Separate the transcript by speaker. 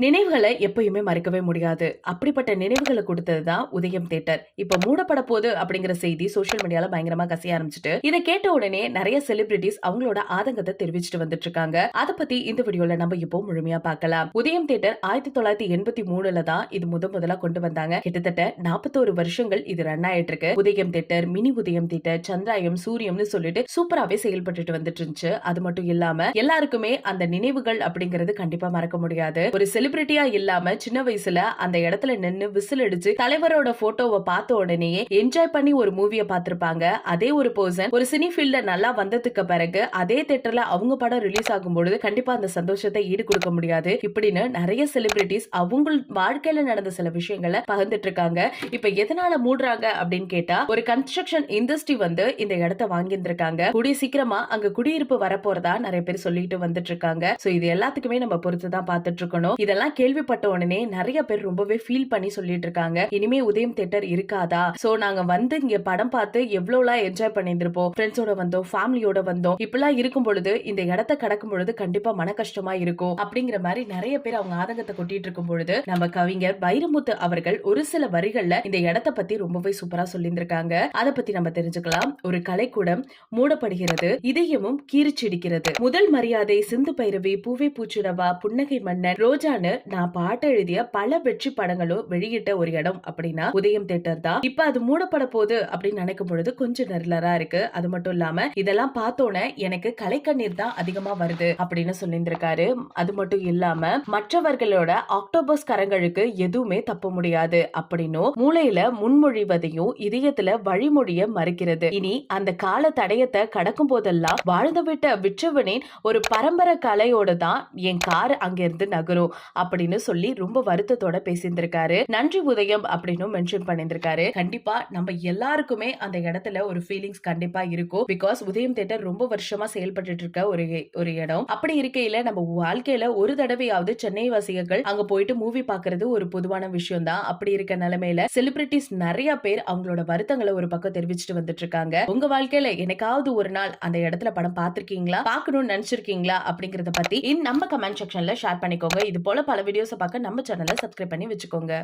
Speaker 1: நினைவுகளை எப்பயுமே மறக்கவே முடியாது. அப்படிப்பட்ட நினைவுகளை கொடுத்ததுதான் உதயம் தியேட்டர். இப்ப மூடப்பட போகுது அப்படிங்கிற செய்தி சோசியல் மீடியால பயங்கரமா கசிய ஆரம்பிச்சுட்டு, இதை கேட்ட உடனே நிறைய செலிபிரிட்டிஸ் அவங்களோட ஆதங்கத்தை தெரிவிச்சுட்டு வந்துட்டு இருக்காங்க. அதை பத்தி இந்த வீடியோல நம்ம இப்போ முழுமையா பார்க்கலாம். உதயம் தியேட்டர் 1983ல தான் இது முதலா கொண்டு வந்தாங்க. கிட்டத்தட்ட 41 வருஷங்கள் இது ரன் ஆயிட்டு இருக்கு. உதயம் தியேட்டர், மினி உதயம் தியேட்டர், சந்திராயம், சூரியம்னு சொல்லிட்டு சூப்பராவே செயல்பட்டு வந்துட்டு இருந்துச்சு. அது மட்டும் இல்லாம எல்லாருக்குமே அந்த நினைவுகள் அப்படிங்கிறது கண்டிப்பா மறக்க முடியாது. ஒரு செலிபிரிட்டியா இல்லாம சின்ன வயசுல அந்த இடத்துல நின்னு விசில் அடிச்சு தலைவரோட போட்டோவை பார்த்த உடனேயே என்ஜாய் பண்ணி ஒரு மூவியை பார்த்திருப்பாங்க. அதே ஒரு பர்சன் ஒரு சினி ஃபீல்ட்ல நல்லா வந்ததுக்கு பிறகு அதே தியேட்டர்ல அவங்க படம் ரிலீஸ் ஆகும்போது கண்டிப்பா அந்த சந்தோஷத்தை ஈடு கொடுக்க முடியாது. இப்படின்னு நிறைய செலிபிரிட்டிஸ் அவங்க வாழ்க்கையில நடந்த சில விஷயங்களை பகிர்ந்துட்டு இருக்காங்க. இப்ப எதனால மூடுறாங்க அப்படின்னு கேட்டா, ஒரு கன்ஸ்ட்ரக்ஷன் இண்டஸ்ட்ரி வந்து இந்த இடத்தை வாங்கியிருந்திருக்காங்க. கூடிய சீக்கிரமா அங்க குடியிருப்பு வரப்போறதா நிறைய பேர் சொல்லிட்டு வந்துட்டு இருக்காங்க. சோ இது எல்லாத்துக்குமே நம்ம பொறுத்துதான் பார்த்துட்டு இருக்கணும். இதெல்லாம் கேள்விப்பட்ட உடனே நிறைய பேர் ரொம்பவே ஃபீல் பண்ணி சொல்லிட்டு இருக்காங்க, இனிமே உதயம் தியேட்டர் இருக்காதா? சோ நாங்க வந்து இங்க படம் பார்த்து எவ்வளவுலாம் என்ஜாய் பண்ணிருப்போம், ஃப்ரெண்ட்ஸோட வந்தோம், ஃபேமிலியோட வந்தோம், இப்பெல்லாம் இருக்கும் பொழுது இந்த இடத்தை கடக்கும் பொழுது கண்டிப்பா மன கஷ்டமா இருக்கும் அப்படிங்கிற மாதிரி நிறைய பேர் அவங்க ஆதங்கத்தை கொட்டிட்டு இருக்கும் பொழுது, நம்ம கவிஞர் வைரமுத்து அவர்கள் ஒரு சில வரிகள்ல இந்த இடத்தை பத்தி ரொம்பவே சூப்பரா சொல்லியிருந்திருக்காங்க. அதை பத்தி நம்ம தெரிஞ்சுக்கலாம். ஒரு கலைக்கூடம் மூடப்படுகிறது, இதயமும் கீறிச்சிடிக்கிறது. முதல் மரியாதை, சிந்து பைரவி, பூவே பூச்சிடவா, புன்னகை மன்னன், ரோஜான்னு நான் பாட்டு எழுதிய பல வெற்றி படங்களும் வெளியிட்ட ஒரு இடம் அப்படின்னா உதயம் தியேட்டர் தான். இப்ப அது மூடப்பட போகுது அப்படின்னு நினைக்கும் பொழுது கொஞ்சம் நெருலரா இருக்கு. அது மட்டும் இல்லாம இதெல்லாம் பார்த்தோன்னே எனக்கு கலைக்கண்ணீர் தான் அதிகமா வருது அப்படின்னு சொல்லியிருந்திருக்காரு. அது மட்டும் இல்லாம மற்றவர்களோட ஆக்டோபஸ் கரங்களுக்கு எதுவுமே தப்ப முடியாது அப்படின்னும், மூளையில முன்மொழிவதையும் இதயத்துல வழிமொழிய மறுக்கிறது. இனி அந்த கால தடயத்தை கடக்கும் போதெல்லாம் வாழ்ந்து விட்ட விற்றவனின் ஒரு பரம்பரை கலையோட தான் என் கார் அங்கிருந்து நகரும் அப்படின்னு சொல்லி ரொம்ப வருத்தத்தோட பேசியிருந்திருக்காரு. நன்றி உதயம் அப்படின்னு மென்ஷன் பண்ணியிருந்திருக்காரு. கண்டிப்பா நம்ம எல்லாருக்குமே அந்த இடத்துல ஒரு ஃபீலிங்ஸ் கண்டிப்பா இருக்கும். பிகாஸ் உதயம் தியேட்டர் ரொம்ப வருஷமா செயல்பட்டு இருக்க ஒரு இடம். அப்படி இருக்கையில நம்ம வாழ்க்கையில ஒரு தடவையாவது சென்னை வாசிகள் அங்க போயிட்டு மூவி பாக்குறது ஒரு பொதுவான விஷயம் தான். அப்படி இருக்க நிலைமையில செலிபிரிட்டிஸ் நிறைய பேர் அவங்களோட வருத்தங்களை ஒரு பக்கம் தெரிவிச்சுட்டு வந்துட்டு இருக்காங்க. உங்க வாழ்க்கையில எனக்காவது ஒரு நாள் அந்த இடத்துல படம் பார்த்திருக்கீங்களா, பார்க்கணும்னு நினைச்சிருக்கீங்களா அப்படிங்கறத பத்தி நம்ம கமெண்ட் செக்ஷன்ல ஷேர் பண்ணிக்கோங்க. இது போல பல வீடியோஸ் பார்க்க நம்ம சேனலை சப்ஸ்கிரைப் பண்ணி வச்சுக்கோங்க.